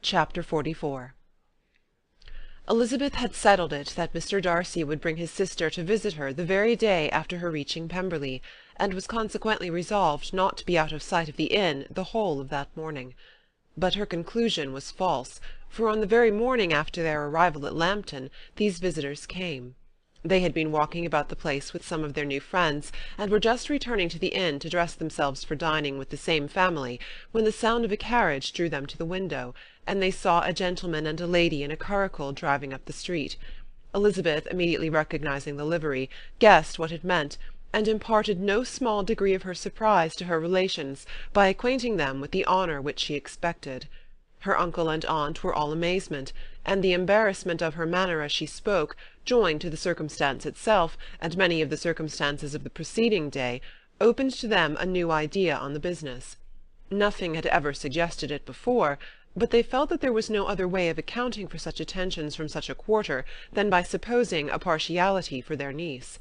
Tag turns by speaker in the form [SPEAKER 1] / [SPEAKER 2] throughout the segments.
[SPEAKER 1] Chapter 44. Elizabeth had settled it that Mr. Darcy would bring his sister to visit her the very day after her reaching Pemberley, and was consequently resolved not to be out of sight of the inn the whole of that morning. But her conclusion was false, for on the very morning after their arrival at Lambton these visitors came. They had been walking about the place with some of their new friends, and were just returning to the inn to dress themselves for dining with the same family, when the sound of a carriage drew them to the window, and they saw a gentleman and a lady in a curricle driving up the street. Elizabeth, immediately recognizing the livery, guessed what it meant, and imparted no small degree of her surprise to her relations by acquainting them with the honour which she expected. Her uncle and aunt were all amazement, and the embarrassment of her manner as she spoke, joined to the circumstance itself, and many of the circumstances of the preceding day, opened to them a new idea on the business. Nothing had ever suggested it before, but they felt that there was no other way of accounting for such attentions from such a quarter than by supposing a partiality for their niece.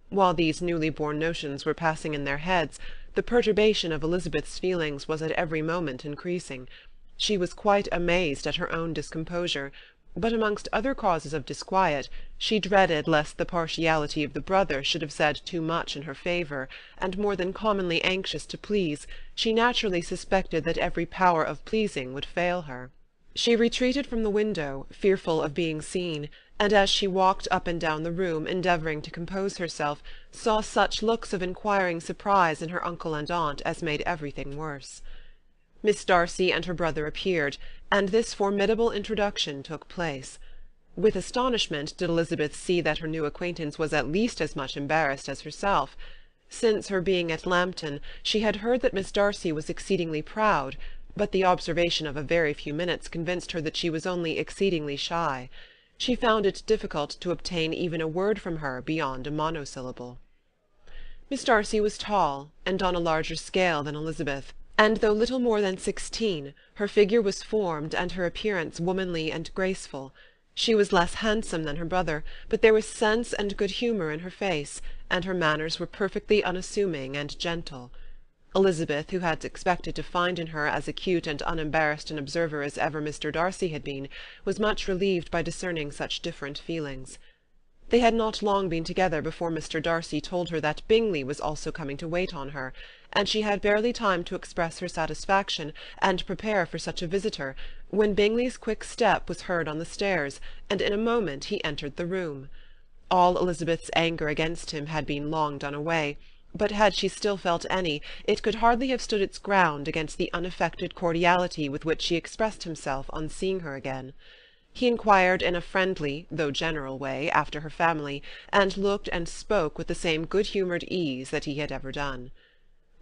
[SPEAKER 1] While these newly born notions were passing in their heads, the perturbation of Elizabeth's feelings was at every moment increasing. She was quite amazed at her own discomposure, but amongst other causes of disquiet, she dreaded lest the partiality of the brother should have said too much in her favour, and more than commonly anxious to please, she naturally suspected that every power of pleasing would fail her. She retreated from the window, fearful of being seen, and as she walked up and down the room, endeavouring to compose herself, saw such looks of inquiring surprise in her uncle and aunt as made everything worse. Miss Darcy and her brother appeared, and this formidable introduction took place. With astonishment did Elizabeth see that her new acquaintance was at least as much embarrassed as herself. Since her being at Lambton, she had heard that Miss Darcy was exceedingly proud, but the observation of a very few minutes convinced her that she was only exceedingly shy. She found it difficult to obtain even a word from her beyond a monosyllable. Miss Darcy was tall, and on a larger scale than Elizabeth, and though little more than 16, her figure was formed and her appearance womanly and graceful. She was less handsome than her brother, but there was sense and good humour in her face, and her manners were perfectly unassuming and gentle. Elizabeth, who had expected to find in her as acute and unembarrassed an observer as ever Mr. Darcy had been, was much relieved by discerning such different feelings. They had not long been together before Mr. Darcy told her that Bingley was also coming to wait on her, and she had barely time to express her satisfaction and prepare for such a visitor, when Bingley's quick step was heard on the stairs, and in a moment he entered the room. All Elizabeth's anger against him had been long done away, but had she still felt any, it could hardly have stood its ground against the unaffected cordiality with which he expressed himself on seeing her again. He inquired in a friendly, though general way, after her family, and looked and spoke with the same good-humoured ease that he had ever done.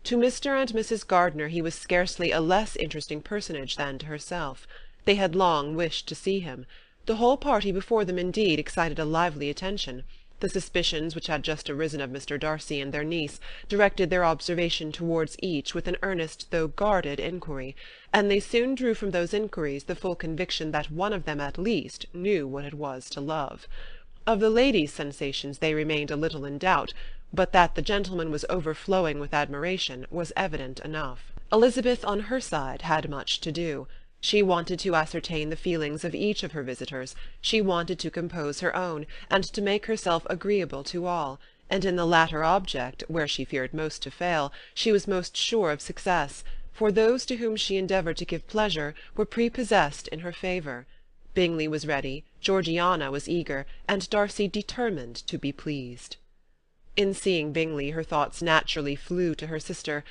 [SPEAKER 1] To Mr. and Mrs. Gardiner he was scarcely a less interesting personage than to herself. They had long wished to see him. The whole party before them, indeed, excited a lively attention. The suspicions which had just arisen of Mr. Darcy and their niece directed their observation towards each with an earnest though guarded inquiry, and they soon drew from those inquiries the full conviction that one of them at least knew what it was to love. Of the ladies' sensations they remained a little in doubt, but that the gentleman was overflowing with admiration was evident enough. Elizabeth, on her side, had much to do. She wanted to ascertain the feelings of each of her visitors, she wanted to compose her own, and to make herself agreeable to all, and in the latter object, where she feared most to fail, she was most sure of success, for those to whom she endeavoured to give pleasure were prepossessed in her favour. Bingley was ready, Georgiana was eager, and Darcy determined to be pleased. In seeing Bingley her thoughts naturally flew to her sister,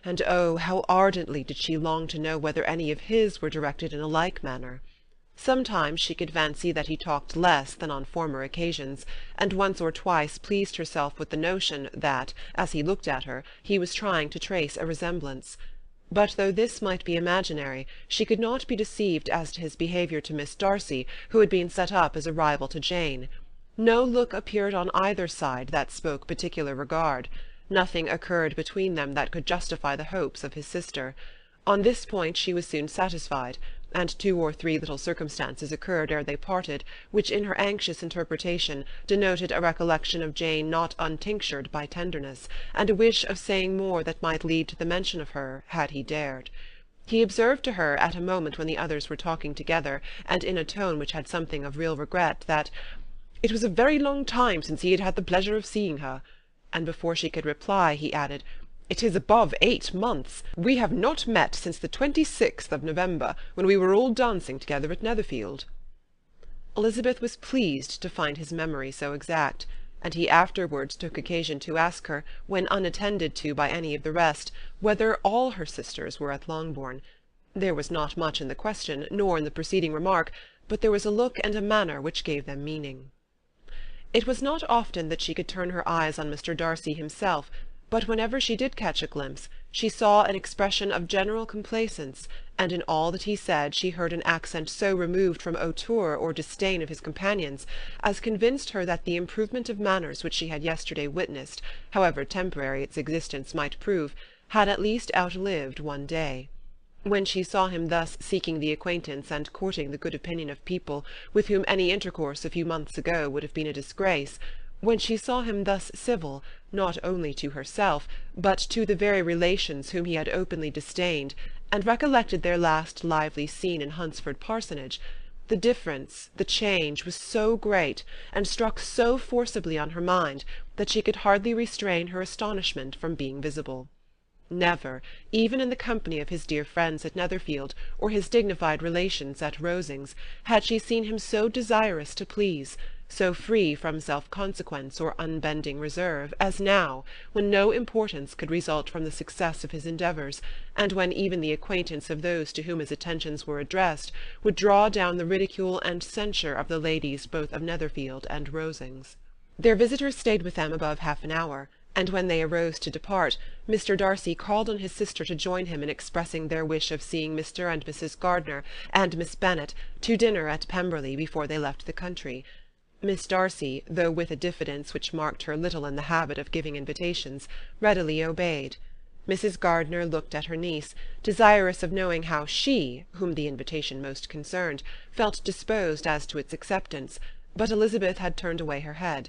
[SPEAKER 1] and oh, how ardently did she long to know whether any of his were directed in a like manner. Sometimes she could fancy that he talked less than on former occasions, and once or twice pleased herself with the notion that, as he looked at her, he was trying to trace a resemblance. But though this might be imaginary, she could not be deceived as to his behaviour to Miss Darcy, who had been set up as a rival to Jane. No look appeared on either side that spoke particular regard. Nothing occurred between them that could justify the hopes of his sister. On this point she was soon satisfied, and 2 or 3 little circumstances occurred ere they parted, which in her anxious interpretation denoted a recollection of Jane not untinctured by tenderness, and a wish of saying more that might lead to the mention of her, had he dared. He observed to her at a moment when the others were talking together, and in a tone which had something of real regret, that "it was a very long time since he had had the pleasure of seeing her," and before she could reply, he added, "It is above 8 months. We have not met since the 26th of November, when we were all dancing together at Netherfield." Elizabeth was pleased to find his memory so exact, and he afterwards took occasion to ask her, when unattended to by any of the rest, whether all her sisters were at Longbourn. There was not much in the question, nor in the preceding remark, but there was a look and a manner which gave them meaning. It was not often that she could turn her eyes on Mr. Darcy himself, but whenever she did catch a glimpse, she saw an expression of general complaisance, and in all that he said she heard an accent so removed from hauteur or disdain of his companions, as convinced her that the improvement of manners which she had yesterday witnessed, however temporary its existence might prove, had at least outlived one day. When she saw him thus seeking the acquaintance and courting the good opinion of people with whom any intercourse a few months ago would have been a disgrace, when she saw him thus civil, not only to herself, but to the very relations whom he had openly disdained, and recollected their last lively scene in Hunsford Parsonage, the difference, the change, was so great, and struck so forcibly on her mind, that she could hardly restrain her astonishment from being visible. Never, even in the company of his dear friends at Netherfield, or his dignified relations at Rosings, had she seen him so desirous to please, so free from self-consequence or unbending reserve, as now, when no importance could result from the success of his endeavours, and when even the acquaintance of those to whom his attentions were addressed would draw down the ridicule and censure of the ladies both of Netherfield and Rosings. Their visitors stayed with them above half an hour, and when they arose to depart, Mr. Darcy called on his sister to join him in expressing their wish of seeing Mr. and Mrs. Gardiner and Miss Bennet to dinner at Pemberley before they left the country. Miss Darcy, though with a diffidence which marked her little in the habit of giving invitations, readily obeyed. Mrs. Gardiner looked at her niece, desirous of knowing how she, whom the invitation most concerned, felt disposed as to its acceptance, but Elizabeth had turned away her head.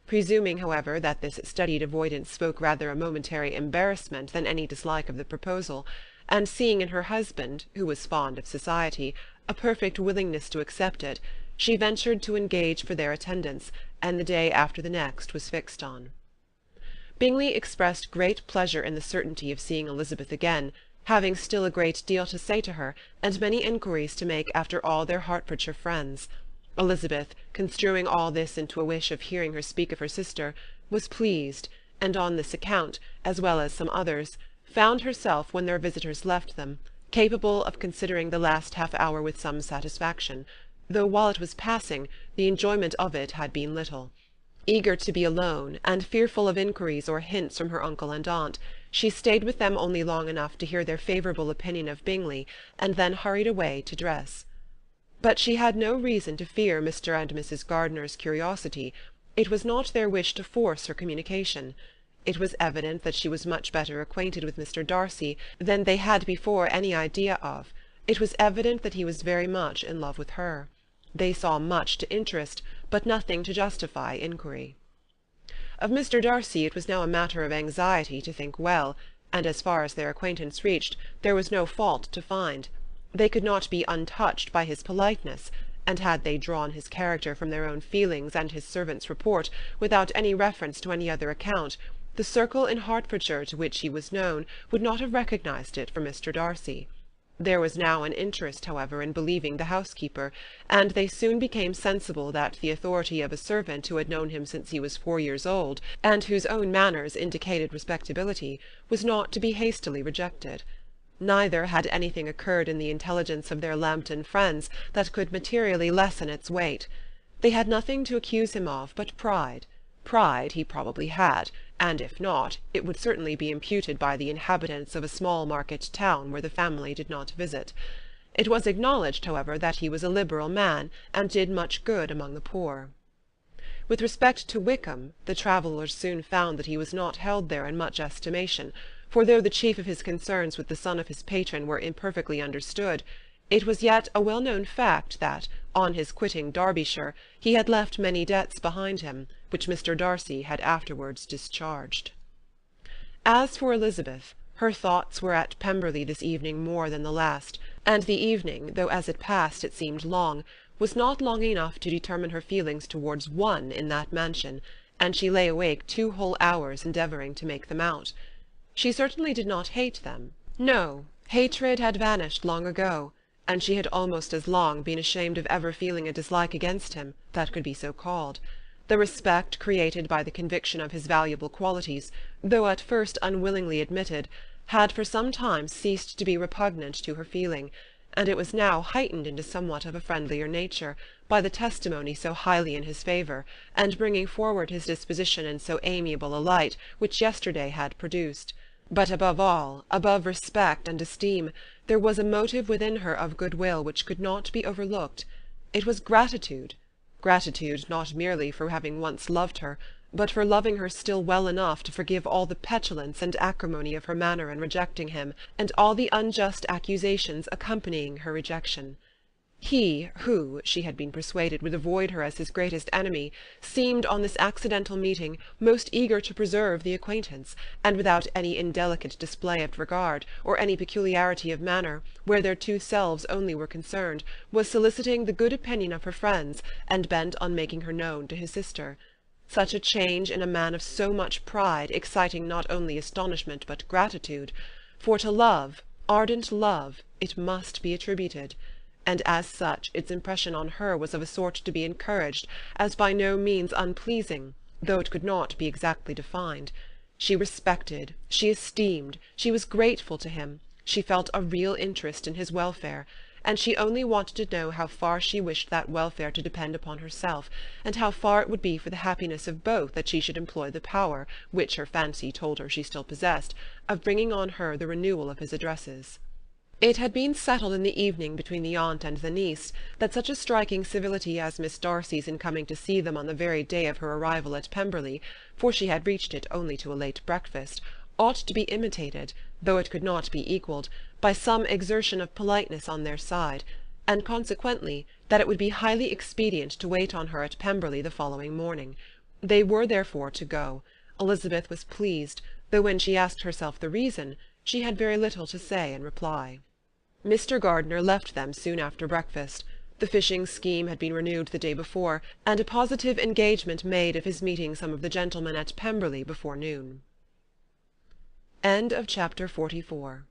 [SPEAKER 1] Presuming, however, that this studied avoidance spoke rather a momentary embarrassment than any dislike of the proposal, and seeing in her husband, who was fond of society, a perfect willingness to accept it, she ventured to engage for their attendance, and the day after the next was fixed on. Bingley expressed great pleasure in the certainty of seeing Elizabeth again, having still a great deal to say to her, and many inquiries to make after all their Hertfordshire friends. Elizabeth, construing all this into a wish of hearing her speak of her sister, was pleased, and on this account, as well as some others, found herself, when their visitors left them, capable of considering the last half-hour with some satisfaction, though while it was passing, the enjoyment of it had been little. Eager to be alone, and fearful of inquiries or hints from her uncle and aunt, she stayed with them only long enough to hear their favourable opinion of Bingley, and then hurried away to dress. But she had no reason to fear Mr. and Mrs. Gardiner's curiosity. It was not their wish to force her communication. It was evident that she was much better acquainted with Mr. Darcy than they had before any idea of. It was evident that he was very much in love with her. They saw much to interest, but nothing to justify inquiry. Of Mr. Darcy it was now a matter of anxiety to think well, and as far as their acquaintance reached, there was no fault to find. They could not be untouched by his politeness, and had they drawn his character from their own feelings and his servant's report, without any reference to any other account, the circle in Hertfordshire to which he was known would not have recognized it for Mr. Darcy. There was now an interest, however, in believing the housekeeper, and they soon became sensible that the authority of a servant who had known him since he was 4 years old, and whose own manners indicated respectability, was not to be hastily rejected. Neither had anything occurred in the intelligence of their Lambton friends that could materially lessen its weight. They had nothing to accuse him of but pride. Pride he probably had, and if not, it would certainly be imputed by the inhabitants of a small market town where the family did not visit. It was acknowledged, however, that he was a liberal man, and did much good among the poor. With respect to Wickham, the travellers soon found that he was not held there in much estimation, for though the chief of his concerns with the son of his patron were imperfectly understood, it was yet a well-known fact that, on his quitting Derbyshire, he had left many debts behind him, which Mr. Darcy had afterwards discharged. As for Elizabeth, Her thoughts were at Pemberley this evening more than the last, and the evening, though as it passed it seemed long, was not long enough to determine her feelings towards one in that mansion, and she lay awake 2 whole hours endeavouring to make them out. She certainly did not hate them. No, hatred had vanished long ago, and she had almost as long been ashamed of ever feeling a dislike against him that could be so called. The respect created by the conviction of his valuable qualities, though at first unwillingly admitted, had for some time ceased to be repugnant to her feeling, and it was now heightened into somewhat of a friendlier nature by the testimony so highly in his favour, and bringing forward his disposition in so amiable a light, which yesterday had produced. But above all, above respect and esteem, there was a motive within her of goodwill which could not be overlooked. It was gratitude. Gratitude not merely for having once loved her, but for loving her still well enough to forgive all the petulance and acrimony of her manner in rejecting him, and all the unjust accusations accompanying her rejection. He, who, she had been persuaded, would avoid her as his greatest enemy, seemed on this accidental meeting most eager to preserve the acquaintance, and without any indelicate display of regard, or any peculiarity of manner, where their 2 selves only were concerned, was soliciting the good opinion of her friends, and bent on making her known to his sister. Such a change in a man of so much pride exciting not only astonishment but gratitude, for to love, ardent love, it must be attributed, and as such its impression on her was of a sort to be encouraged, as by no means unpleasing, though it could not be exactly defined. She respected, she esteemed, she was grateful to him, she felt a real interest in his welfare, and she only wanted to know how far she wished that welfare to depend upon herself, and how far it would be for the happiness of both that she should employ the power, which her fancy told her she still possessed, of bringing on her the renewal of his addresses. It had been settled in the evening between the aunt and the niece that such a striking civility as Miss Darcy's in coming to see them on the very day of her arrival at Pemberley, for she had reached it only to a late breakfast, ought to be imitated, though it could not be equalled, by some exertion of politeness on their side, and consequently that it would be highly expedient to wait on her at Pemberley the following morning. They were therefore to go. Elizabeth was pleased, though when she asked herself the reason, she had very little to say in reply. Mr. Gardiner left them soon after breakfast. The fishing scheme had been renewed the day before, and a positive engagement made of his meeting some of the gentlemen at Pemberley before noon. Chapter 44